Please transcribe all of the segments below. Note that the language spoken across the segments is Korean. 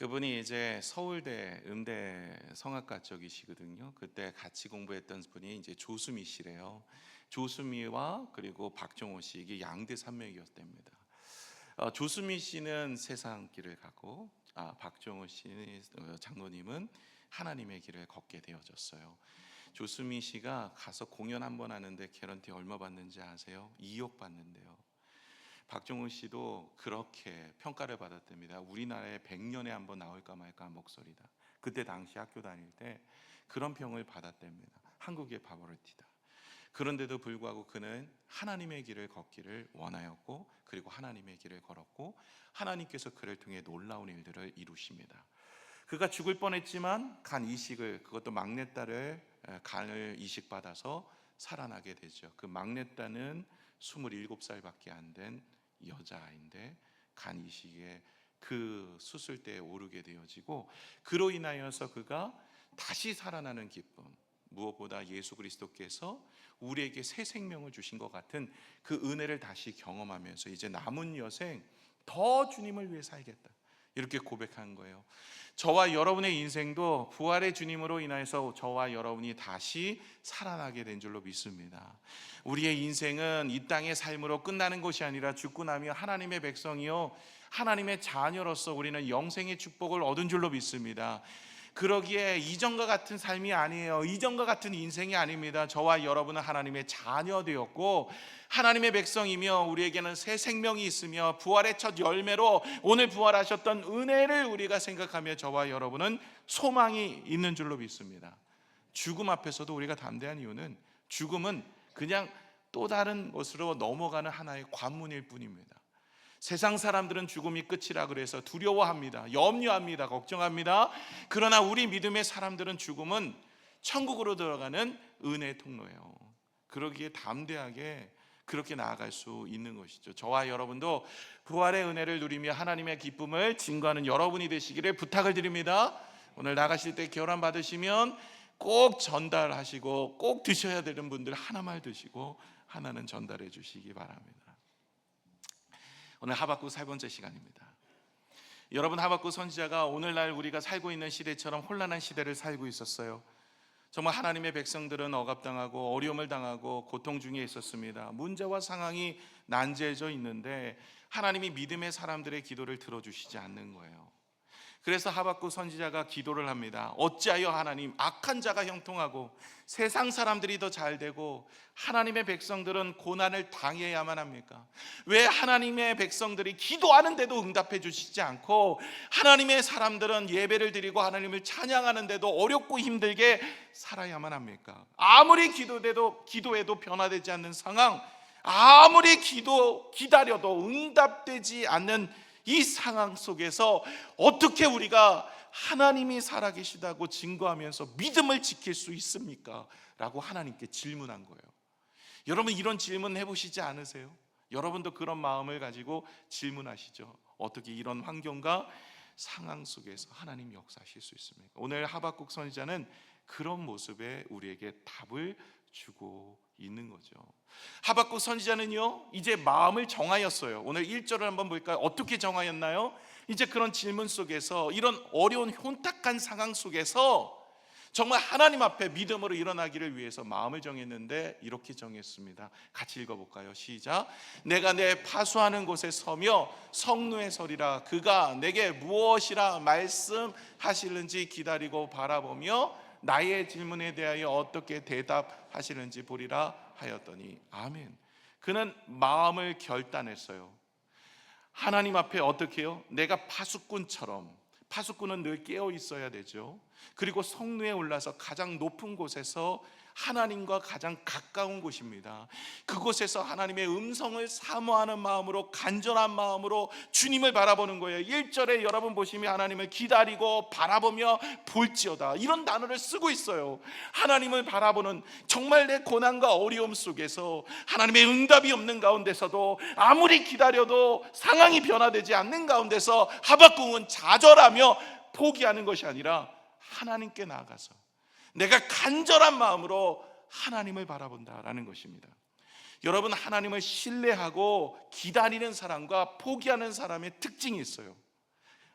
그분이 이제 서울대 음대 성악가 쪽이시거든요. 그때 같이 공부했던 분이 이제 조수미 씨래요. 조수미와 그리고 박종호 씨, 이게 양대 산맥이었답니다. 조수미 씨는 세상 길을 가고 박종호 씨 장로님은 하나님의 길을 걷게 되어졌어요. 조수미 씨가 가서 공연 한 번 하는데 개런티 얼마 받는지 아세요? 2억 받는데요. 박종훈 씨도 그렇게 평가를 받았답니다. 우리나라에 100년에 한 번 나올까 말까 한 목소리다. 그때 당시 학교 다닐 때 그런 평을 받았답니다. 한국의 바버리티다. 그런데도 불구하고 그는 하나님의 길을 걷기를 원하였고, 그리고 하나님의 길을 걸었고, 하나님께서 그를 통해 놀라운 일들을 이루십니다. 그가 죽을 뻔했지만 간 이식을, 그것도 막내딸을 간을 이식받아서 살아나게 되죠. 그 막내딸은 27살밖에 안 된 여자아이인데 간 이식에 그 수술대에 오르게 되어지고, 그로 인하여서 그가 다시 살아나는 기쁨, 무엇보다 예수 그리스도께서 우리에게 새 생명을 주신 것 같은 그 은혜를 다시 경험하면서 이제 남은 여생 더 주님을 위해 살겠다, 이렇게 고백한 거예요. 저와 여러분의 인생도 부활의 주님으로 인해서 저와 여러분이 다시 살아나게 된 줄로 믿습니다. 우리의 인생은 이 땅의 삶으로 끝나는 것이 아니라 죽고 나면 하나님의 백성이요, 하나님의 자녀로서 우리는 영생의 축복을 얻은 줄로 믿습니다. 그러기에 이전과 같은 삶이 아니에요. 이전과 같은 인생이 아닙니다. 저와 여러분은 하나님의 자녀 되었고 하나님의 백성이며 우리에게는 새 생명이 있으며 부활의 첫 열매로 오늘 부활하셨던 은혜를 우리가 생각하며 저와 여러분은 소망이 있는 줄로 믿습니다. 죽음 앞에서도 우리가 담대한 이유는 죽음은 그냥 또 다른 것으로 넘어가는 하나의 관문일 뿐입니다. 세상 사람들은 죽음이 끝이라 그래서 두려워합니다. 염려합니다. 걱정합니다. 그러나 우리 믿음의 사람들은 죽음은 천국으로 들어가는 은혜의 통로예요. 그러기에 담대하게 그렇게 나아갈 수 있는 것이죠. 저와 여러분도 부활의 은혜를 누리며 하나님의 기쁨을 증거하는 여러분이 되시기를 부탁을 드립니다. 오늘 나가실 때 결혼 받으시면 꼭 전달하시고, 꼭 드셔야 되는 분들 하나만 드시고 하나는 전달해 주시기 바랍니다. 오늘 하박국 세 번째 시간입니다. 여러분, 하박국 선지자가 오늘날 우리가 살고 있는 시대처럼 혼란한 시대를 살고 있었어요. 정말 하나님의 백성들은 억압당하고 어려움을 당하고 고통 중에 있었습니다. 문제와 상황이 난제해져 있는데 하나님이 믿음의 사람들의 기도를 들어주시지 않는 거예요. 그래서 하박국 선지자가 기도를 합니다. 어찌하여 하나님, 악한 자가 형통하고 세상 사람들이 더 잘되고 하나님의 백성들은 고난을 당해야만 합니까? 왜 하나님의 백성들이 기도하는데도 응답해 주시지 않고 하나님의 사람들은 예배를 드리고 하나님을 찬양하는데도 어렵고 힘들게 살아야만 합니까? 아무리 기도해도 변화되지 않는 상황, 아무리 기다려도 응답되지 않는 이 상황 속에서 어떻게 우리가 하나님이 살아계시다고 증거하면서 믿음을 지킬 수 있습니까? 라고 하나님께 질문한 거예요. 여러분, 이런 질문 해보시지 않으세요? 여러분도 그런 마음을 가지고 질문하시죠. 어떻게 이런 환경과 상황 속에서 하나님 역사하실 수 있습니까? 오늘 하박국 선지자는 그런 모습에 우리에게 답을 주고 있는 거죠. 하박국 선지자는요, 이제 마음을 정하였어요. 오늘 1절을 한번 볼까요? 어떻게 정하였나요? 이제 그런 질문 속에서, 이런 어려운 혼탁한 상황 속에서 정말 하나님 앞에 믿음으로 일어나기를 위해서 마음을 정했는데 이렇게 정했습니다. 같이 읽어볼까요? 시작. 내가 내 파수하는 곳에 서며 성루에 서리라. 그가 내게 무엇이라 말씀하실는지 기다리고 바라보며 나의 질문에 대하여 어떻게 대답하시는지 보리라 하였더니. 아멘. 그는 마음을 결단했어요. 하나님 앞에 어떻게 해요? 내가 파수꾼처럼, 파수꾼은 늘 깨어 있어야 되죠. 그리고 성루에 올라서 가장 높은 곳에서 하나님과 가장 가까운 곳입니다. 그곳에서 하나님의 음성을 사모하는 마음으로, 간절한 마음으로 주님을 바라보는 거예요. 1절에 여러분 보시면 하나님을 기다리고 바라보며 볼지어다, 이런 단어를 쓰고 있어요. 하나님을 바라보는, 정말 내 고난과 어려움 속에서 하나님의 응답이 없는 가운데서도 아무리 기다려도 상황이 변화되지 않는 가운데서 하박국은 좌절하며 포기하는 것이 아니라 하나님께 나아가서 내가 간절한 마음으로 하나님을 바라본다라는 것입니다. 여러분, 하나님을 신뢰하고 기다리는 사람과 포기하는 사람의 특징이 있어요.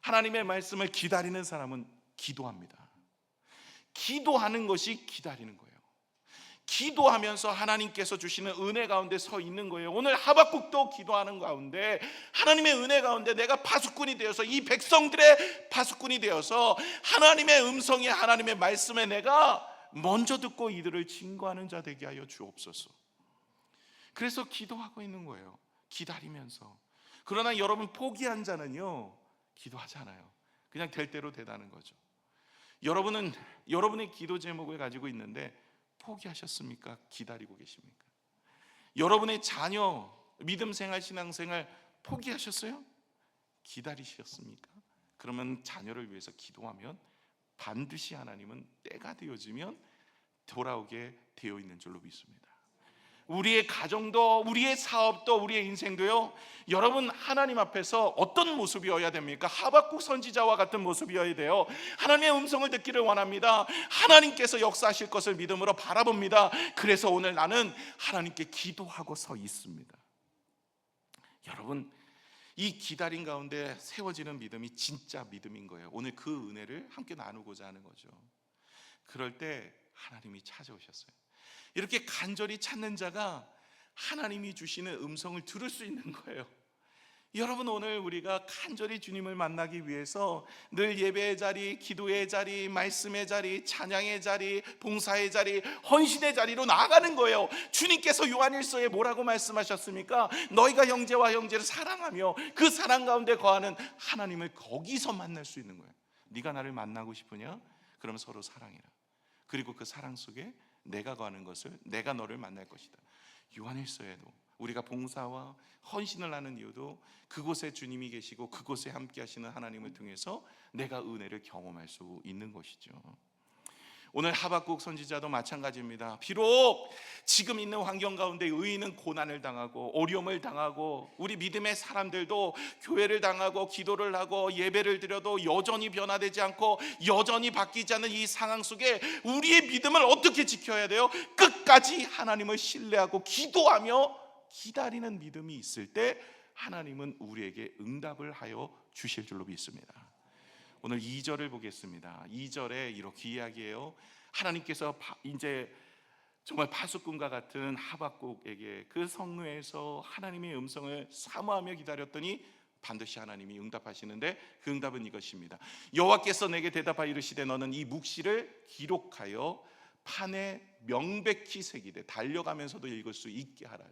하나님의 말씀을 기다리는 사람은 기도합니다. 기도하는 것이 기다리는 거예요. 기도하면서 하나님께서 주시는 은혜 가운데 서 있는 거예요. 오늘 하박국도 기도하는 가운데 하나님의 은혜 가운데 내가 파수꾼이 되어서 이 백성들의 파수꾼이 되어서 하나님의 음성에, 하나님의 말씀에 내가 먼저 듣고 이들을 증거하는 자 되게 하여 주옵소서. 그래서 기도하고 있는 거예요. 기다리면서. 그러나 여러분, 포기한 자는요 기도하지 않아요. 그냥 될 대로 되다는 거죠. 여러분은 여러분의 기도 제목을 가지고 있는데 포기하셨습니까? 기다리고 계십니까? 여러분의 자녀 믿음 생활, 신앙 생활 포기하셨어요? 기다리셨습니까? 그러면 자녀를 위해서 기도하면 반드시 하나님은 때가 되어지면 돌아오게 되어 있는 줄로 믿습니다. 우리의 가정도, 우리의 사업도, 우리의 인생도요, 여러분 하나님 앞에서 어떤 모습이어야 됩니까? 하박국 선지자와 같은 모습이어야 돼요. 하나님의 음성을 듣기를 원합니다. 하나님께서 역사하실 것을 믿음으로 바라봅니다. 그래서 오늘 나는 하나님께 기도하고 서 있습니다. 여러분, 이 기다림 가운데 세워지는 믿음이 진짜 믿음인 거예요. 오늘 그 은혜를 함께 나누고자 하는 거죠. 그럴 때 하나님이 찾아오셨어요. 이렇게 간절히 찾는 자가 하나님이 주시는 음성을 들을 수 있는 거예요. 여러분, 오늘 우리가 간절히 주님을 만나기 위해서 늘 예배의 자리, 기도의 자리, 말씀의 자리, 찬양의 자리, 봉사의 자리, 헌신의 자리로 나아가는 거예요. 주님께서 요한일서에 뭐라고 말씀하셨습니까? 너희가 형제와 형제를 사랑하며 그 사랑 가운데 거하는 하나님을 거기서 만날 수 있는 거예요. 네가 나를 만나고 싶으냐? 그럼 서로 사랑해라. 그리고 그 사랑 속에 내가 거하는 것을, 내가 너를 만날 것이다. 요한일서에도 우리가 봉사와 헌신을 하는 이유도 그곳에 주님이 계시고 그곳에 함께 하시는 하나님을 통해서 내가 은혜를 경험할 수 있는 것이죠. 오늘 하박국 선지자도 마찬가지입니다. 비록 지금 있는 환경 가운데 의인은 고난을 당하고 어려움을 당하고 우리 믿음의 사람들도 교회를 당하고 기도를 하고 예배를 드려도 여전히 변화되지 않고 여전히 바뀌지 않는 이 상황 속에 우리의 믿음을 어떻게 지켜야 돼요? 끝까지 하나님을 신뢰하고 기도하며 기다리는 믿음이 있을 때 하나님은 우리에게 응답을 하여 주실 줄로 믿습니다. 오늘 2절을 보겠습니다. 2절에 이렇게 이야기해요. 하나님께서 이제 정말 파수꾼과 같은 하박국에게 그 성읍에서 하나님의 음성을 사모하며 기다렸더니 반드시 하나님이 응답하시는데 그 응답은 이것입니다. 여호와께서 내게 대답하여 이르시되 너는 이 묵시를 기록하여 판에 명백히 새기되 달려가면서도 읽을 수 있게 하라.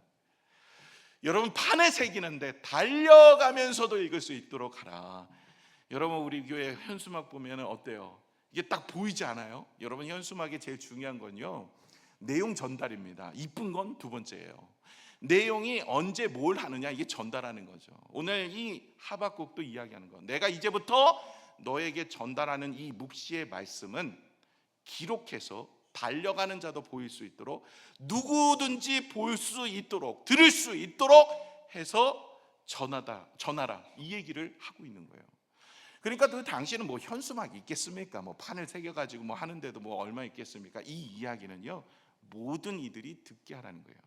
여러분, 판에 새기는데 달려가면서도 읽을 수 있도록 하라. 여러분, 우리 교회 현수막 보면 어때요? 이게 딱 보이지 않아요? 여러분, 현수막의 제일 중요한 건요, 내용 전달입니다. 이쁜 건 두 번째예요. 내용이 언제 뭘 하느냐, 이게 전달하는 거죠. 오늘 이 하박국도 이야기하는 거, 내가 이제부터 너에게 전달하는 이 묵시의 말씀은 기록해서 달려가는 자도 보일 수 있도록, 누구든지 볼 수 있도록, 들을 수 있도록 해서 전하라, 이 얘기를 하고 있는 거예요. 그러니까 그 당시에는 뭐 현수막이 있겠습니까? 뭐 판을 새겨가지고 뭐 하는데도 뭐 얼마 있겠습니까? 이 이야기는요, 모든 이들이 듣게 하라는 거예요.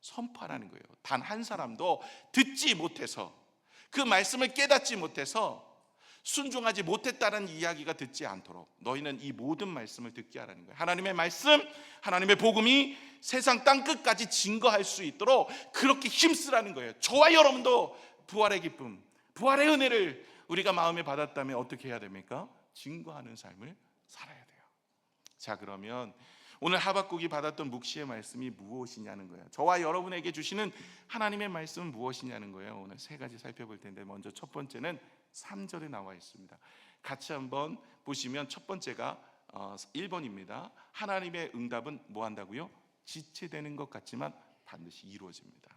선포하라는 거예요. 단 한 사람도 듣지 못해서, 그 말씀을 깨닫지 못해서 순종하지 못했다는 이야기가 듣지 않도록 너희는 이 모든 말씀을 듣게 하라는 거예요. 하나님의 말씀, 하나님의 복음이 세상 땅 끝까지 증거할 수 있도록 그렇게 힘쓰라는 거예요. 저와 여러분도 부활의 기쁨, 부활의 은혜를 우리가 마음에 받았다면 어떻게 해야 됩니까? 증거하는 삶을 살아야 돼요. 자, 그러면 오늘 하박국이 받았던 묵시의 말씀이 무엇이냐는 거예요. 저와 여러분에게 주시는 하나님의 말씀은 무엇이냐는 거예요. 오늘 세 가지 살펴볼 텐데, 먼저 첫 번째는 3절에 나와 있습니다. 같이 한번 보시면 첫 번째가 1번입니다. 하나님의 응답은 뭐 한다고요? 지체되는 것 같지만 반드시 이루어집니다.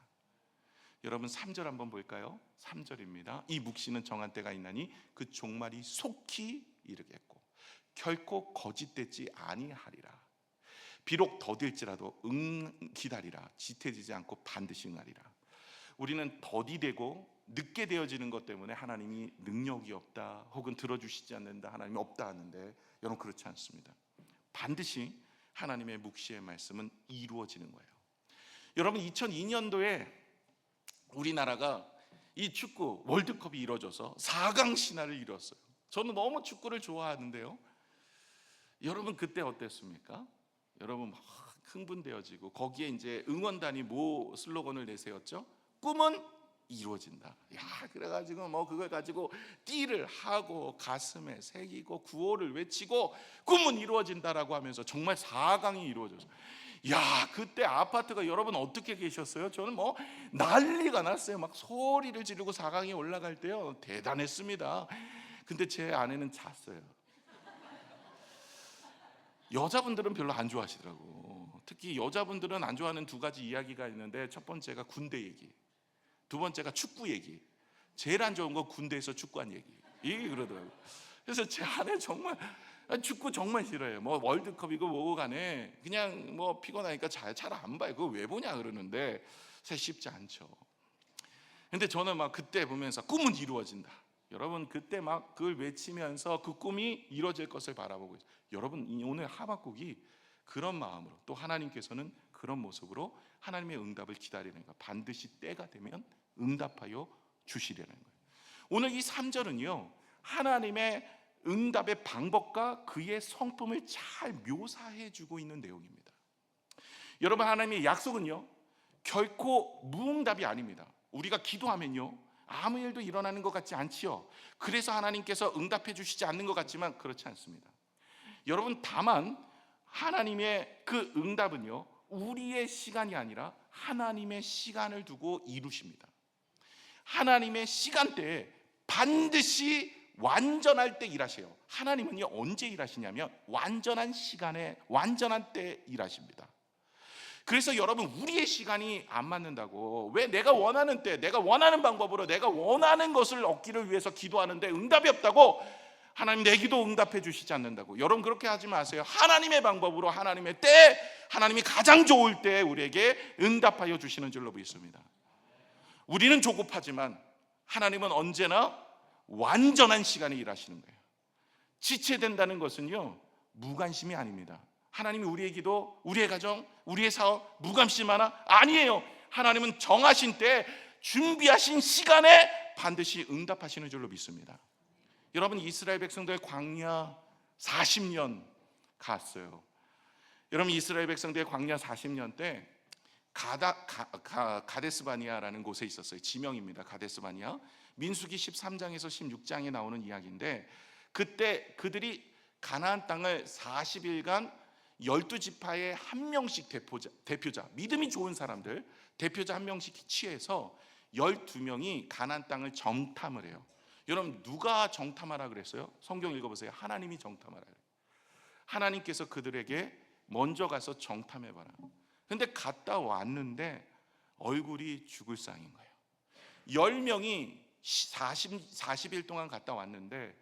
여러분, 3절 한번 볼까요? 3절입니다. 이 묵시는 정한 때가 있나니 그 종말이 속히 이르겠고 결코 거짓되지 아니하리라. 비록 더딜지라도 기다리라. 지체되지 않고 반드시 응하리라. 우리는 더디되고 늦게 되어지는 것 때문에 하나님이 능력이 없다, 혹은 들어주시지 않는다, 하나님이 없다 하는데, 여러분 그렇지 않습니다. 반드시 하나님의 묵시의 말씀은 이루어지는 거예요. 여러분, 2002년도에 우리나라가 이 축구 월드컵이 이루어져서 4강 신화를 이뤘어요. 저는 너무 축구를 좋아하는데요. 여러분 그때 어땠습니까? 여러분 막 흥분되어지고 거기에 이제 응원단이 뭐 슬로건을 내세웠죠? 꿈은 이루어진다. 야, 그래가지고 뭐 그걸 가지고 띠를 하고 가슴에 새기고 구호를 외치고 꿈은 이루어진다라고 하면서 정말 4강이 이루어졌어요. 야, 그때 아파트가 여러분 어떻게 계셨어요? 저는 뭐 난리가 났어요. 막 소리를 지르고 4강에 올라갈 때요, 대단했습니다. 근데 제 아내는 잤어요. 여자분들은 별로 안 좋아하시더라고. 특히 여자분들은 안 좋아하는 두 가지 이야기가 있는데, 첫 번째가 군대 얘기, 두 번째가 축구 얘기. 제일 안 좋은 건 군대에서 축구한 얘기. 이게 그러더라고요. 그래서 제 아내 정말 축구 정말 싫어해요. 뭐 월드컵이고 뭐고 간에 그냥 뭐 피곤하니까 잘 안 봐요. 그거 왜 보냐 그러는데 사실 쉽지 않죠. 근데 저는 막 그때 보면서 꿈은 이루어진다. 여러분 그때 막 그걸 외치면서 그 꿈이 이루어질 것을 바라보고 있어요. 여러분 오늘 하박국이 그런 마음으로, 또 하나님께서는 그런 모습으로 하나님의 응답을 기다리는 거예요. 반드시 때가 되면 응답하여 주시려는 거예요. 오늘 이 3절은요, 하나님의 응답의 방법과 그의 성품을 잘 묘사해 주고 있는 내용입니다. 여러분, 하나님의 약속은요 결코 무응답이 아닙니다. 우리가 기도하면요 아무 일도 일어나는 것 같지 않지요. 그래서 하나님께서 응답해 주시지 않는 것 같지만 그렇지 않습니다. 여러분, 다만 하나님의 그 응답은요 우리의 시간이 아니라 하나님의 시간을 두고 이루십니다. 하나님의 시간대에 반드시 완전할 때 일하세요. 하나님은요 언제 일하시냐면 완전한 시간에 완전한 때 일하십니다. 그래서 여러분, 우리의 시간이 안 맞는다고, 왜 내가 원하는 때 내가 원하는 방법으로 내가 원하는 것을 얻기를 위해서 기도하는데 응답이 없다고 하나님 내 기도 응답해 주시지 않는다고, 여러분 그렇게 하지 마세요. 하나님의 방법으로 하나님의 때, 하나님이 가장 좋을 때 우리에게 응답하여 주시는 줄로 믿습니다. 우리는 조급하지만 하나님은 언제나 완전한 시간에 일하시는 거예요. 지체된다는 것은요 무관심이 아닙니다. 하나님이 우리의 기도, 우리의 가정, 우리의 사업 무관심하나? 아니에요. 하나님은 정하신 때 준비하신 시간에 반드시 응답하시는 줄로 믿습니다. 여러분, 이스라엘 백성들 광야 40년 갔어요. 여러분, 이스라엘 백성들 광야 40년 때 가데스바니아라는 곳에 있었어요. 지명입니다. 가데스바니아. 민수기 13장에서 16장에 나오는 이야기인데, 그때 그들이 가나안 땅을 40일간 12지파의 한 명씩 대표자, 믿음이 좋은 사람들 대표자 한 명씩 취해서 12명이 가나안 땅을 정탐을 해요. 여러분, 누가 정탐하라 그랬어요? 성경 읽어보세요. 하나님이 정탐하라 그래요. 하나님께서 그들에게 먼저 가서 정탐해봐라. 근데 갔다 왔는데 얼굴이 죽을 상인 거예요. 10명이 40일 동안 갔다 왔는데,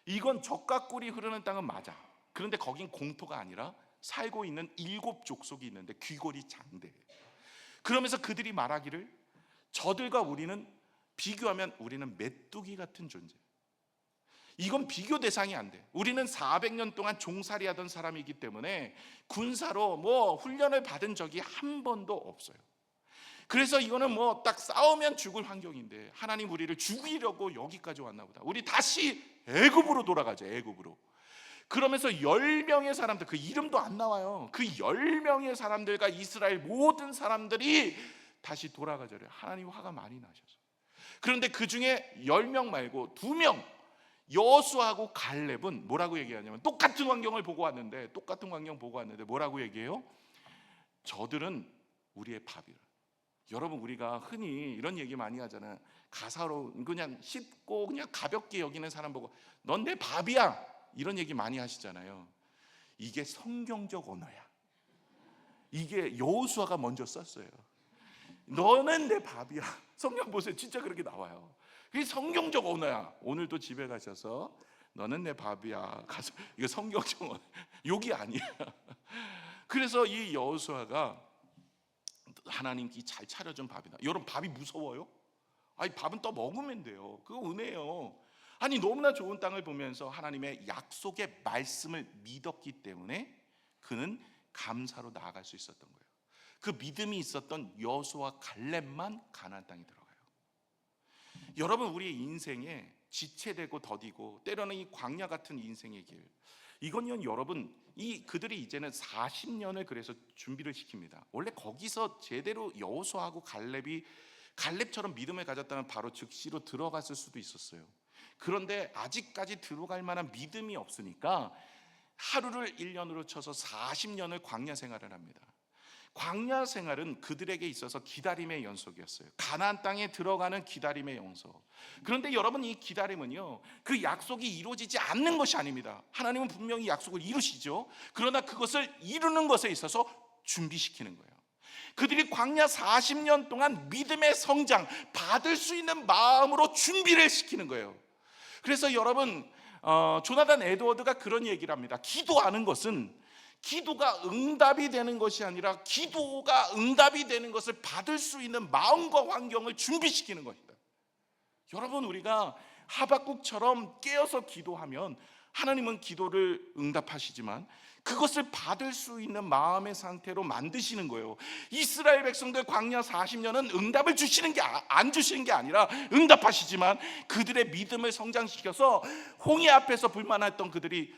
이건 적과 꿀이 흐르는 땅은 맞아. 그런데 거긴 공토가 아니라 살고 있는 7족속이 있는데 귀골이 장대. 그러면서 그들이 말하기를, 저들과 우리는 비교하면 우리는 메뚜기 같은 존재. 이건 비교 대상이 안 돼. 우리는 400년 동안 종살이하던 사람이기 때문에 군사로 뭐 훈련을 받은 적이 한 번도 없어요. 그래서 이거는 뭐 딱 싸우면 죽을 환경인데 하나님 우리를 죽이려고 여기까지 왔나 보다. 우리 다시 애굽으로 돌아가자. 애굽으로. 그러면서 10명의 사람들, 그 이름도 안 나와요. 그 10명의 사람들과 이스라엘 모든 사람들이 다시 돌아가자래요. 하나님 화가 많이 나셨어요. 그런데 그 중에 10명 말고 2명, 여호수아하고 갈렙은 뭐라고 얘기하냐면, 똑같은 환경을 보고 왔는데, 뭐라고 얘기해요? 저들은 우리의 밥이라. 여러분, 우리가 흔히 이런 얘기 많이 하잖아요. 가사로 그냥 쉽고 그냥 가볍게 여기는 사람 보고 넌 내 밥이야, 이런 얘기 많이 하시잖아요. 이게 성경적 언어야. 이게 여호수아가 먼저 썼어요. 너는 내 밥이야. 성경 보세요. 진짜 그렇게 나와요. 그게 성경적 언어야. 오늘도 집에 가셔서 너는 내 밥이야 가서, 이거 성경적 언어, 욕이 아니야. 그래서 이 여호수아가 하나님께 잘 차려준 밥이다. 여러분, 밥이 무서워요? 아니, 밥은 또 먹으면 돼요. 그거 은혜예요. 아니, 너무나 좋은 땅을 보면서 하나님의 약속의 말씀을 믿었기 때문에 그는 감사로 나아갈 수 있었던 거예요. 그 믿음이 있었던 여호수아와 갈렙만 가나안 땅에 들어가요. 여러분, 우리의 인생에 지체되고 더디고 때로는 이 광야 같은 인생의 길, 이건요 여러분, 이 그들이 이제는 40년을 그래서 준비를 시킵니다. 원래 거기서 제대로 여호수아하고 갈렙처럼 믿음을 가졌다면 바로 즉시로 들어갔을 수도 있었어요. 그런데 아직까지 들어갈 만한 믿음이 없으니까 하루를 1년으로 쳐서 40년을 광야 생활을 합니다. 광야 생활은 그들에게 있어서 기다림의 연속이었어요. 가나안 땅에 들어가는 기다림의 연속. 그런데 여러분, 이 기다림은요 그 약속이 이루어지지 않는 것이 아닙니다. 하나님은 분명히 약속을 이루시죠. 그러나 그것을 이루는 것에 있어서 준비시키는 거예요. 그들이 광야 40년 동안 믿음의 성장 받을 수 있는 마음으로 준비를 시키는 거예요. 그래서 여러분, 조나단 에드워드가 그런 얘기를 합니다. 기도하는 것은 기도가 응답이 되는 것이 아니라 기도가 응답이 되는 것을 받을 수 있는 마음과 환경을 준비시키는 것이다. 여러분, 우리가 하박국처럼 깨어서 기도하면 하나님은 기도를 응답하시지만 그것을 받을 수 있는 마음의 상태로 만드시는 거예요. 이스라엘 백성들 광야 40년은 응답을 주시는 게 안 주시는 게 아니라 응답하시지만 그들의 믿음을 성장시켜서 홍해 앞에서 불만했던 그들이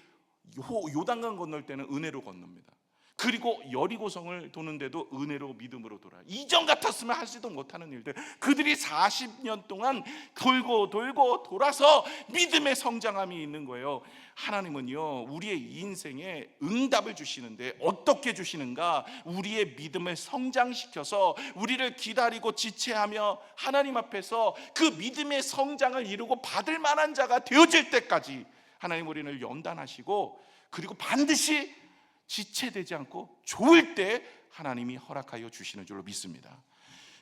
요단강 건널 때는 은혜로 건넙니다. 그리고 여리고성을 도는데도 은혜로 믿음으로 돌아요. 이전 같았으면 하지도 못하는 일들, 그들이 40년 동안 돌고 돌아서 믿음의 성장함이 있는 거예요. 하나님은요 우리의 인생에 응답을 주시는데 어떻게 주시는가? 우리의 믿음을 성장시켜서 우리를 기다리고 지체하며 하나님 앞에서 그 믿음의 성장을 이루고 받을 만한 자가 되어질 때까지 하나님 우리를 연단하시고, 그리고 반드시 지체되지 않고 좋을 때 하나님이 허락하여 주시는 줄로 믿습니다.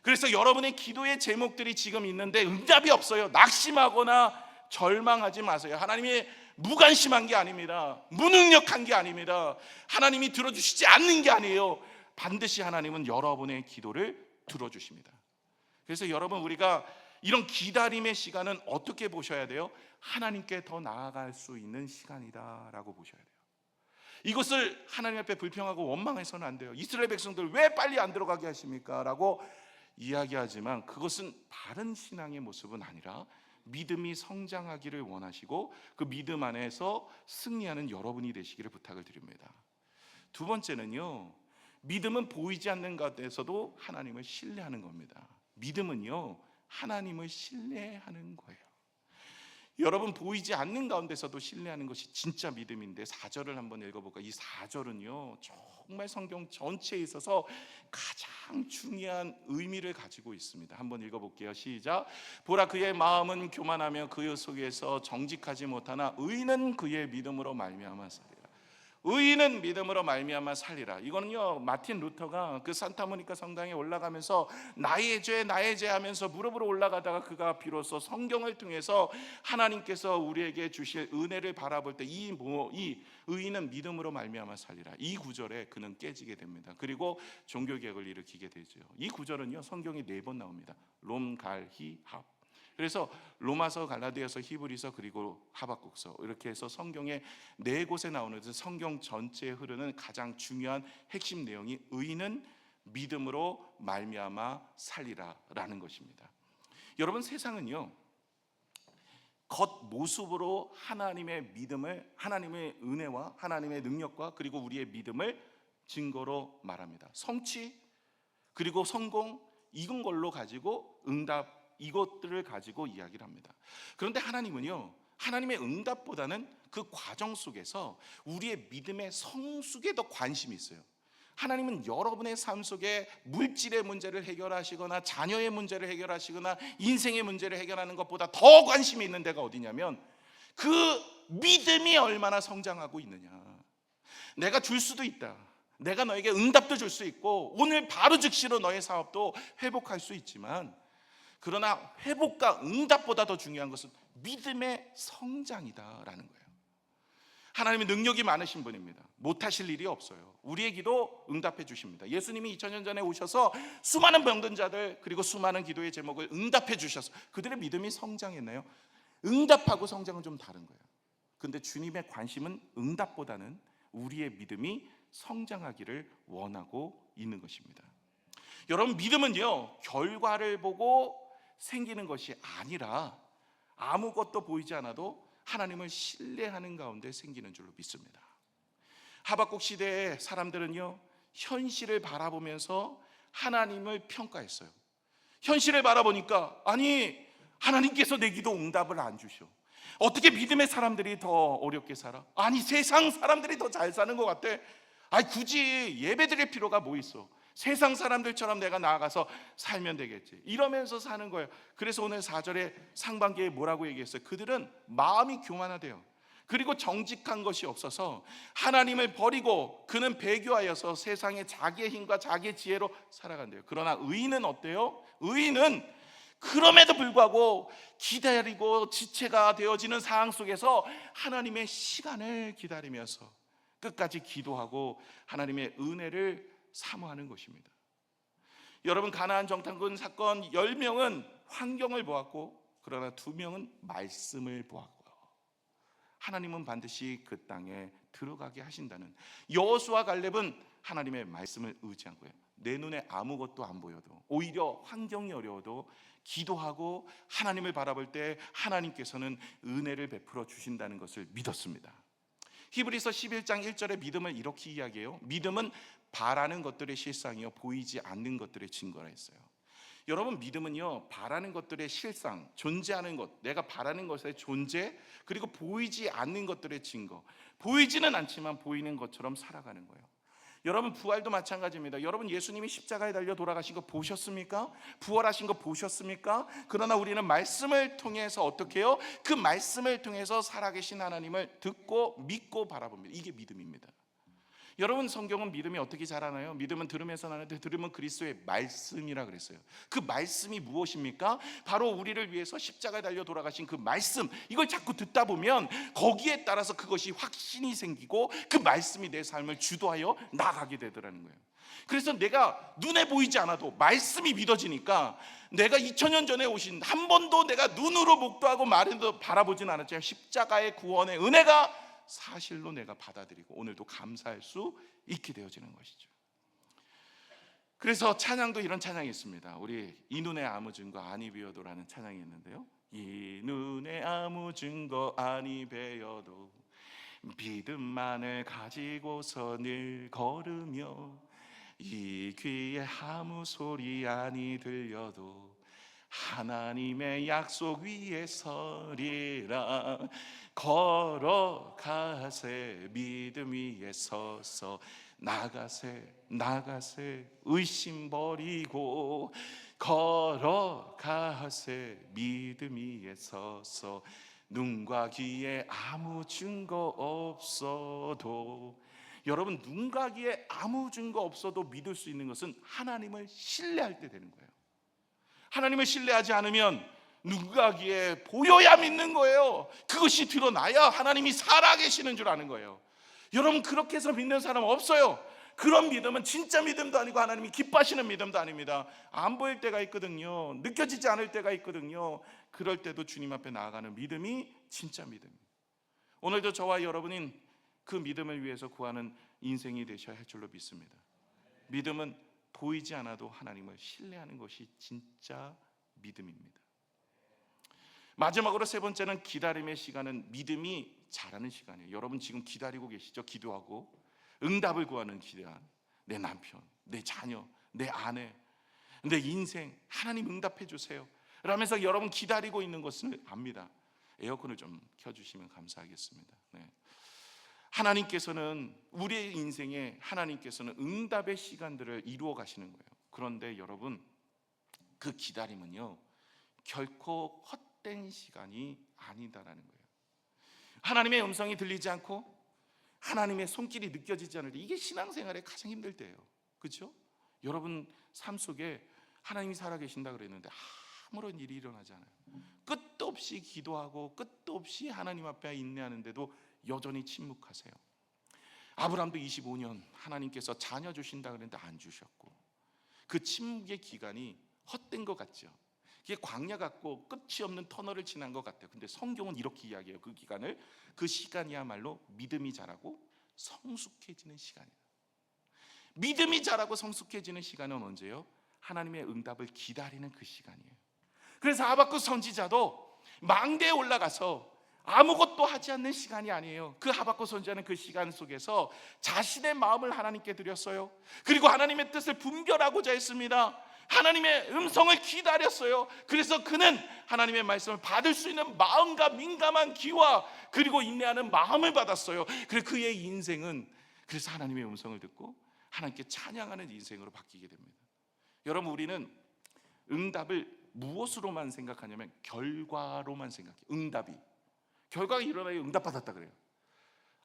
그래서 여러분의 기도의 제목들이 지금 있는데 응답이 없어요. 낙심하거나 절망하지 마세요. 하나님이 무관심한 게 아닙니다. 무능력한 게 아닙니다. 하나님이 들어주시지 않는 게 아니에요. 반드시 하나님은 여러분의 기도를 들어주십니다. 그래서 여러분, 우리가 이런 기다림의 시간은 어떻게 보셔야 돼요? 하나님께 더 나아갈 수 있는 시간이다라고 보셔야 돼요. 이것을 하나님 앞에 불평하고 원망해서는 안 돼요. 이스라엘 백성들 왜 빨리 안 들어가게 하십니까? 라고 이야기하지만 그것은 바른 신앙의 모습은 아니라 믿음이 성장하기를 원하시고 그 믿음 안에서 승리하는 여러분이 되시기를 부탁을 드립니다. 두 번째는요, 믿음은 보이지 않는 가운데서도 하나님을 신뢰하는 겁니다. 믿음은요 하나님을 신뢰하는 거예요. 여러분, 보이지 않는 가운데서도 신뢰하는 것이 진짜 믿음인데 4절을 한번 읽어볼까요? 이 4절은요 정말 성경 전체에 있어서 가장 중요한 의미를 가지고 있습니다. 한번 읽어볼게요. 시작. 보라, 그의 마음은 교만하며 그 속에서 정직하지 못하나 의인은 그의 믿음으로 말미암아 살리라. 의인은 믿음으로 말미암아 살리라. 이거는요 마틴 루터가 그 산타모니카 성당에 올라가면서 나의 죄 하면서 무릎으로 올라가다가 그가 비로소 성경을 통해서 하나님께서 우리에게 주실 은혜를 바라볼 때 이 의인은 믿음으로 말미암아 살리라, 이 구절에 그는 깨지게 됩니다. 그리고 종교개혁을 일으키게 되죠. 이 구절은요 성경에 4번 나옵니다. 롬, 갈, 히, 합. 그래서 로마서, 갈라디아서, 히브리서, 그리고 하박국서, 이렇게 해서 성경에 4곳에 나오는 성경 전체에 흐르는 가장 중요한 핵심 내용이 의인은 믿음으로 말미암아 살리라라는 것입니다. 여러분, 세상은요 겉모습으로 하나님의 믿음을, 하나님의 은혜와 하나님의 능력과 그리고 우리의 믿음을 증거로 말합니다. 성취 그리고 성공, 이건 걸로 가지고 응답, 이것들을 가지고 이야기를 합니다. 그런데 하나님은요 하나님의 응답보다는 그 과정 속에서 우리의 믿음의 성숙에 더 관심이 있어요. 하나님은 여러분의 삶 속에 물질의 문제를 해결하시거나 자녀의 문제를 해결하시거나 인생의 문제를 해결하는 것보다 더 관심이 있는 데가 어디냐면 그 믿음이 얼마나 성장하고 있느냐. 내가 줄 수도 있다, 내가 너에게 응답도 줄 수 있고 오늘 바로 즉시로 너의 사업도 회복할 수 있지만, 그러나 회복과 응답보다 더 중요한 것은 믿음의 성장이다라는 거예요. 하나님의 능력이 많으신 분입니다. 못하실 일이 없어요. 우리의 기도 응답해 주십니다. 예수님이 2000년 전에 오셔서 수많은 병든 자들 그리고 수많은 기도의 제목을 응답해 주셔서 그들의 믿음이 성장했나요? 응답하고 성장은 좀 다른 거예요. 근데 주님의 관심은 응답보다는 우리의 믿음이 성장하기를 원하고 있는 것입니다. 여러분, 믿음은요 결과를 보고 생기는 것이 아니라 아무것도 보이지 않아도 하나님을 신뢰하는 가운데 생기는 줄로 믿습니다. 하박국 시대의 사람들은요, 현실을 바라보면서 하나님을 평가했어요. 현실을 바라보니까 아니, 하나님께서 내 기도 응답을 안 주셔. 어떻게 믿음의 사람들이 더 어렵게 살아? 아니, 세상 사람들이 더 잘 사는 것 같아. 아니, 굳이 예배 드릴 필요가 뭐 있어? 세상 사람들처럼 내가 나아가서 살면 되겠지, 이러면서 사는 거예요. 그래서 오늘 4절에 상반기에 뭐라고 얘기했어요? 그들은 마음이 교만하대요. 그리고 정직한 것이 없어서 하나님을 버리고 그는 배교하여서 세상에 자기의 힘과 자기의 지혜로 살아간대요. 그러나 의인은 어때요? 의인은 그럼에도 불구하고 기다리고 지체가 되어지는 상황 속에서 하나님의 시간을 기다리면서 끝까지 기도하고 하나님의 은혜를 사모하는 것입니다. 여러분, 가나안 정탐꾼 사건 10명은 환경을 보았고, 그러나 2명은 말씀을 보았고요. 하나님은 반드시 그 땅에 들어가게 하신다는, 여호수아 갈렙은 하나님의 말씀을 의지한 거예요. 내 눈에 아무것도 안 보여도, 오히려 환경이 어려워도 기도하고 하나님을 바라볼 때 하나님께서는 은혜를 베풀어 주신다는 것을 믿었습니다. 히브리서 11장 1절에 믿음을 이렇게 이야기해요. 믿음은 바라는 것들의 실상이요 보이지 않는 것들의 증거라 했어요. 여러분, 믿음은요, 바라는 것들의 실상, 존재하는 것, 내가 바라는 것의 존재, 그리고 보이지 않는 것들의 증거. 보이지는 않지만 보이는 것처럼 살아가는 거예요. 여러분, 부활도 마찬가지입니다. 여러분, 예수님이 십자가에 달려 돌아가신 거 보셨습니까? 부활하신 거 보셨습니까? 그러나 우리는 말씀을 통해서 어떻게 해요? 그 말씀을 통해서 살아계신 하나님을 듣고 믿고 바라봅니다. 이게 믿음입니다. 여러분, 성경은 믿음이 어떻게 자라나요? 믿음은 들으면서 나는데 들으면 그리스도의 말씀이라 그랬어요. 그 말씀이 무엇입니까? 바로 우리를 위해서 십자가에 달려 돌아가신 그 말씀, 이걸 자꾸 듣다 보면 거기에 따라서 그것이 확신이 생기고 그 말씀이 내 삶을 주도하여 나가게 되더라는 거예요. 그래서 내가 눈에 보이지 않아도 말씀이 믿어지니까, 내가 2000년 전에 오신, 한 번도 내가 눈으로 목도하고 말해도 바라보진 않았지만 십자가의 구원의 은혜가 사실로 내가 받아들이고 오늘도 감사할 수 있게 되어지는 것이죠. 그래서 찬양도 이런 찬양이 있습니다. 우리 이 눈에 아무 증거 아니 베어도라는 찬양이 있는데요, 이 눈에 아무 증거 아니 베어도 믿음만을 가지고서 늘 걸으며, 이 귀에 아무 소리 아니 들려도 하나님의 약속 위에 서리라. 걸어가세 믿음 위에 서서, 나가세 의심 버리고, 걸어가세 믿음 위에 서서, 눈과 귀에 아무 증거 없어도. 여러분, 눈과 귀에 아무 증거 없어도 믿을 수 있는 것은 하나님을 신뢰할 때 되는 거예요. 하나님을 신뢰하지 않으면 눈과 귀에 보여야 믿는 거예요. 그것이 드러나야 하나님이 살아계시는 줄 아는 거예요. 여러분, 그렇게 해서 믿는 사람 없어요. 그런 믿음은 진짜 믿음도 아니고 하나님이 기뻐하시는 믿음도 아닙니다. 안 보일 때가 있거든요. 느껴지지 않을 때가 있거든요. 그럴 때도 주님 앞에 나아가는 믿음이 진짜 믿음이에요. 오늘도 저와 여러분인 그 믿음을 위해서 구하는 인생이 되셔야 할 줄로 믿습니다. 믿음은 보이지 않아도 하나님을 신뢰하는 것이 진짜 믿음입니다. 마지막으로 세 번째는 기다림의 시간은 믿음이 자라는 시간이에요. 여러분, 지금 기다리고 계시죠? 기도하고 응답을 구하는 기간. 내 남편, 내 자녀, 내 아내, 내 인생, 하나님 응답해 주세요 라면서 여러분 기다리고 있는 것을 압니다. 에어컨을 좀 켜주시면 감사하겠습니다. 네. 하나님께서는 우리의 인생에 하나님께서는 응답의 시간들을 이루어 가시는 거예요. 그런데 여러분, 그 기다림은요 결코 헛된 시간이 아니다라는 거예요. 하나님의 음성이 들리지 않고 하나님의 손길이 느껴지지 않을 때, 이게 신앙생활의 가장 힘들 때예요. 그렇죠? 여러분 삶 속에 하나님이 살아계신다 그랬는데 아무런 일이 일어나지 않아요. 끝도 없이 기도하고 끝도 없이 하나님 앞에 인내하는데도 여전히 침묵하세요. 아브라함도 25년 하나님께서 자녀 주신다 그랬는데 안 주셨고, 그 침묵의 기간이 헛된 것 같죠. 이게 광야 같고 끝이 없는 터널을 지난 것 같아요. 근데 성경은 이렇게 이야기해요. 그 기간을, 그 시간이야말로 믿음이 자라고 성숙해지는 시간이에요. 믿음이 자라고 성숙해지는 시간은 언제요? 하나님의 응답을 기다리는 그 시간이에요. 그래서 하박국 선지자도 망대에 올라가서 아무것도 하지 않는 시간이 아니에요. 그 하박국 선지자는 그 시간 속에서 자신의 마음을 하나님께 드렸어요. 그리고 하나님의 뜻을 분별하고자 했습니다. 하나님의 음성을 기다렸어요. 그래서 그는 하나님의 말씀을 받을 수 있는 마음과 민감한 귀와 그리고 인내하는 마음을 받았어요. 그래서 그의 인생은 그래서 하나님의 음성을 듣고 하나님께 찬양하는 인생으로 바뀌게 됩니다. 여러분, 우리는 응답을 무엇으로만 생각하냐면 결과로만 생각해요. 응답이 결과가 일어나야 응답받았다 그래요.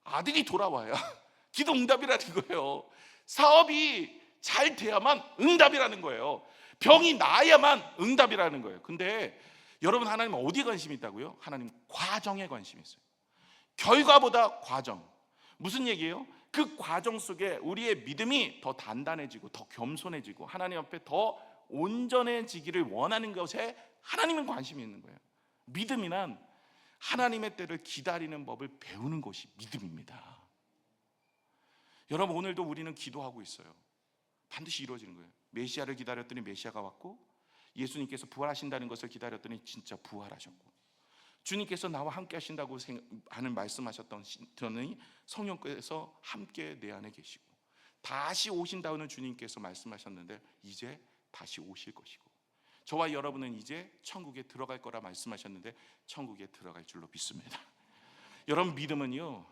아들이 돌아와야 기도 응답이라는 거예요. 사업이 잘 돼야만 응답이라는 거예요. 병이 나아야만 응답이라는 거예요. 근데 여러분, 하나님 어디에 관심이 있다고요? 하나님 과정에 관심이 있어요. 결과보다 과정. 무슨 얘기예요? 그 과정 속에 우리의 믿음이 더 단단해지고 더 겸손해지고 하나님 앞에 더 온전해지기를 원하는 것에 하나님은 관심이 있는 거예요. 믿음이란 하나님의 때를 기다리는 법을 배우는 것이 믿음입니다. 여러분, 오늘도 우리는 기도하고 있어요. 반드시 이루어지는 거예요. 메시아를 기다렸더니 메시아가 왔고, 예수님께서 부활하신다는 것을 기다렸더니 진짜 부활하셨고, 주님께서 나와 함께 하신다고 하는 말씀하셨더니 성령께서 함께 내 안에 계시고, 다시 오신다는 주님께서 말씀하셨는데 이제 다시 오실 것이고, 저와 여러분은 이제 천국에 들어갈 거라 말씀하셨는데 천국에 들어갈 줄로 믿습니다. 여러분, 믿음은요,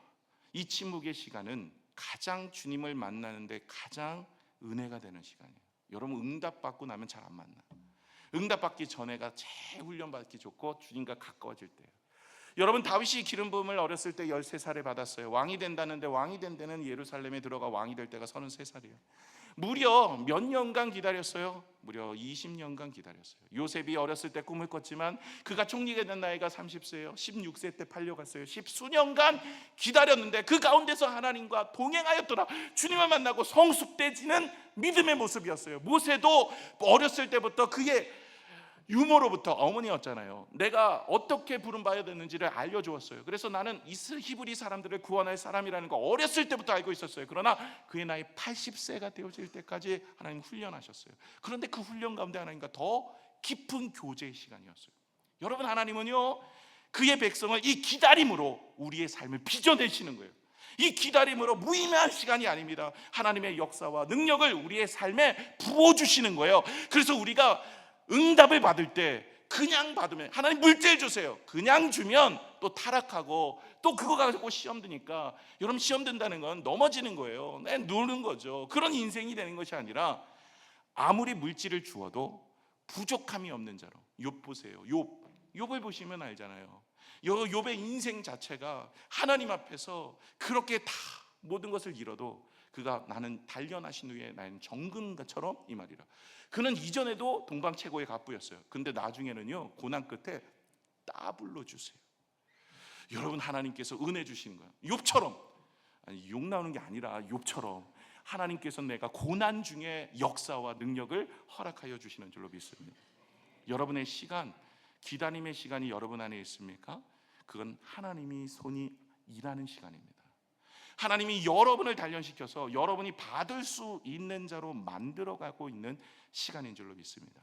이 침묵의 시간은 가장 주님을 만나는데 가장 은혜가 되는 시간이에요. 여러분, 응답받고 나면 잘 안 만나. 응답받기 전에가 제일 훈련받기 좋고 주님과 가까워질 때예요. 여러분, 다윗이 기름 부음을 어렸을 때 13살에 받았어요. 왕이 된다는데 왕이 된 데는 예루살렘에 들어가 왕이 될 때가 33살이에요. 무려 몇 년간 기다렸어요? 무려 20년간 기다렸어요. 요셉이 어렸을 때 꿈을 꿨지만 그가 총리가 된 나이가 30세예요. 16세 때 팔려갔어요. 10수년간 기다렸는데 그 가운데서 하나님과 동행하였더라. 주님을 만나고 성숙돼지는 믿음의 모습이었어요. 모세도 어렸을 때부터 그의 유모로부터, 어머니였잖아요, 내가 어떻게 부름받아야 되는지를 알려주었어요. 그래서 나는 히브리 사람들을 구원할 사람이라는 거 어렸을 때부터 알고 있었어요. 그러나 그의 나이 80세가 되어질 때까지 하나님 훈련하셨어요. 그런데 그 훈련 가운데 하나님과 더 깊은 교제의 시간이었어요. 여러분, 하나님은요, 그의 백성을 이 기다림으로 우리의 삶을 빚어내시는 거예요. 이 기다림으로 무의미한 시간이 아닙니다. 하나님의 역사와 능력을 우리의 삶에 부어주시는 거예요. 그래서 우리가 응답을 받을 때 그냥 받으면, 하나님 물질 주세요, 그냥 주면 또 타락하고 또 그거 가지고 시험 드니까, 여러분, 시험 든다는 건 넘어지는 거예요. 누는 거죠. 그런 인생이 되는 것이 아니라 아무리 물질을 주어도 부족함이 없는 자로. 욥 보세요. 욥을 보시면 알잖아요. 욥의 인생 자체가 하나님 앞에서 그렇게 다 모든 것을 잃어도 그가 나는 단련하신 후에 나는 정금처럼 이 말이라. 그는 이전에도 동방 최고의 갑부였어요. 근데 나중에는요, 고난 끝에 따블로 주세요. 여러분, 하나님께서 은혜 주시는 거예요. 욥처럼, 아니, 욕 나오는 게 아니라 욥처럼 하나님께서 내가 고난 중에 역사와 능력을 허락하여 주시는 줄로 믿습니다. 여러분의 시간, 기다림의 시간이 여러분 안에 있습니까? 그건 하나님이 손이 일하는 시간입니다. 하나님이 여러분을 단련시켜서 여러분이 받을 수 있는 자로 만들어가고 있는 시간인 줄로 믿습니다.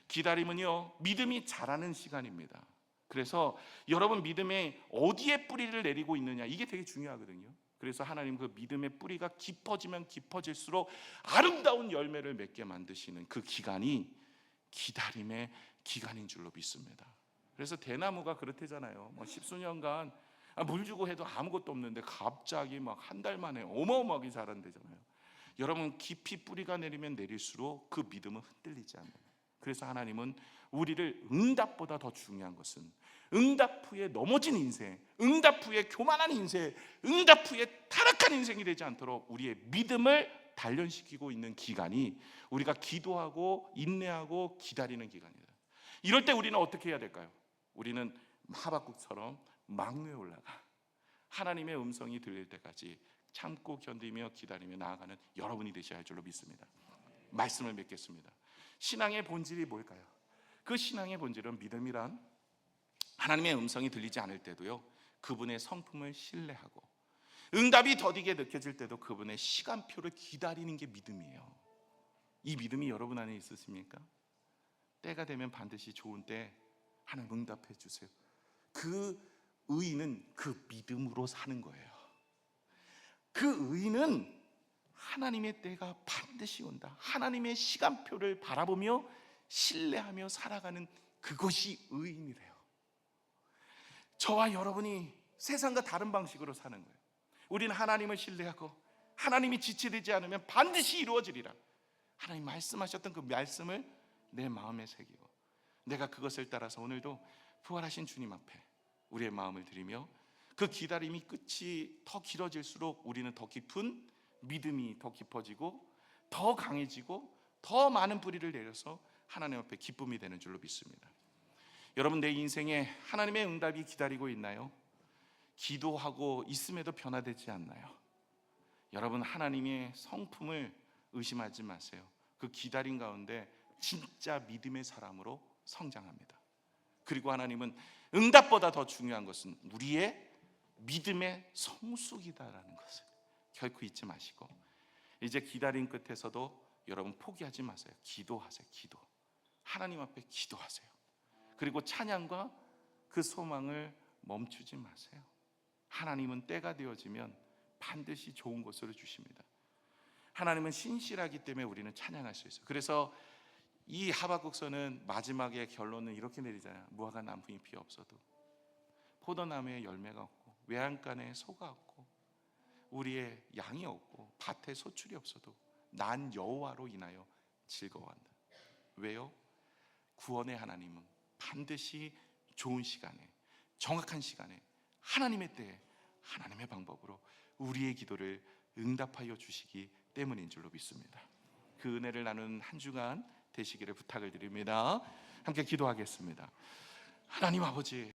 기다림은요, 믿음이 자라는 시간입니다. 그래서 여러분 믿음에 어디에 뿌리를 내리고 있느냐, 이게 되게 중요하거든요. 그래서 하나님 그 믿음의 뿌리가 깊어지면 깊어질수록 아름다운 열매를 맺게 만드시는 그 기간이 기다림의 기간인 줄로 믿습니다. 그래서 대나무가 그렇대잖아요. 뭐 십수년간 물 주고 해도 아무것도 없는데 갑자기 막 한 달 만에 어마어마하게 자란대잖아요. 여러분, 깊이 뿌리가 내리면 내릴수록 그 믿음은 흔들리지 않아요. 그래서 하나님은 우리를 응답보다 더 중요한 것은 응답 후에 넘어진 인생, 응답 후에 교만한 인생, 응답 후에 타락한 인생이 되지 않도록 우리의 믿음을 단련시키고 있는 기간이 우리가 기도하고 인내하고 기다리는 기간이다. 이럴 때 우리는 어떻게 해야 될까요? 우리는 하박국처럼 막내에 올라가 하나님의 음성이 들릴 때까지 참고 견디며 기다리며 나아가는 여러분이 되셔야 할 줄로 믿습니다. 말씀을 맺겠습니다. 신앙의 본질이 뭘까요? 그 신앙의 본질은 믿음이란 하나님의 음성이 들리지 않을 때도요, 그분의 성품을 신뢰하고 응답이 더디게 느껴질 때도 그분의 시간표를 기다리는 게 믿음이에요. 이 믿음이 여러분 안에 있으십니까? 때가 되면 반드시 좋은 때 하나님 응답해 주세요. 그 의인은 그 믿음으로 사는 거예요. 그 의인은 하나님의 때가 반드시 온다, 하나님의 시간표를 바라보며 신뢰하며 살아가는 그것이 의인이래요. 저와 여러분이 세상과 다른 방식으로 사는 거예요. 우리는 하나님을 신뢰하고 하나님이 지체되지 않으면 반드시 이루어지리라, 하나님 말씀하셨던 그 말씀을 내 마음에 새기고 내가 그것을 따라서 오늘도 부활하신 주님 앞에 우리의 마음을 드리며 그 기다림이 끝이 더 길어질수록 우리는 더 깊은 믿음이 더 깊어지고 더 강해지고 더 많은 뿌리를 내려서 하나님 앞에 기쁨이 되는 줄로 믿습니다. 여러분, 내 인생에 하나님의 응답이 기다리고 있나요? 기도하고 있음에도 변화되지 않나요? 여러분, 하나님의 성품을 의심하지 마세요. 그 기다림 가운데 진짜 믿음의 사람으로 성장합니다. 그리고 하나님은 응답보다 더 중요한 것은 우리의 믿음의 성숙이다라는 것을 결코 잊지 마시고, 이제 기다림 끝에서도 여러분 포기하지 마세요. 기도하세요. 기도. 하나님 앞에 기도하세요. 그리고 찬양과 그 소망을 멈추지 마세요. 하나님은 때가 되어지면 반드시 좋은 것으로 주십니다. 하나님은 신실하기 때문에 우리는 찬양할 수 있어요. 그래서 이 하박국서는 마지막에 결론은 이렇게 내리잖아요. 무화과 나무잎이 없어도, 포도나무에 열매가 없고, 외양간에 소가 없고, 우리의 양이 없고, 밭에 소출이 없어도 난 여호와로 인하여 즐거워한다. 왜요? 구원의 하나님은 반드시 좋은 시간에, 정확한 시간에, 하나님의 때에, 하나님의 방법으로 우리의 기도를 응답하여 주시기 때문인 줄로 믿습니다. 그 은혜를 나누는 한 주간 되시기를 부탁을 드립니다. 함께 기도하겠습니다. 하나님 아버지,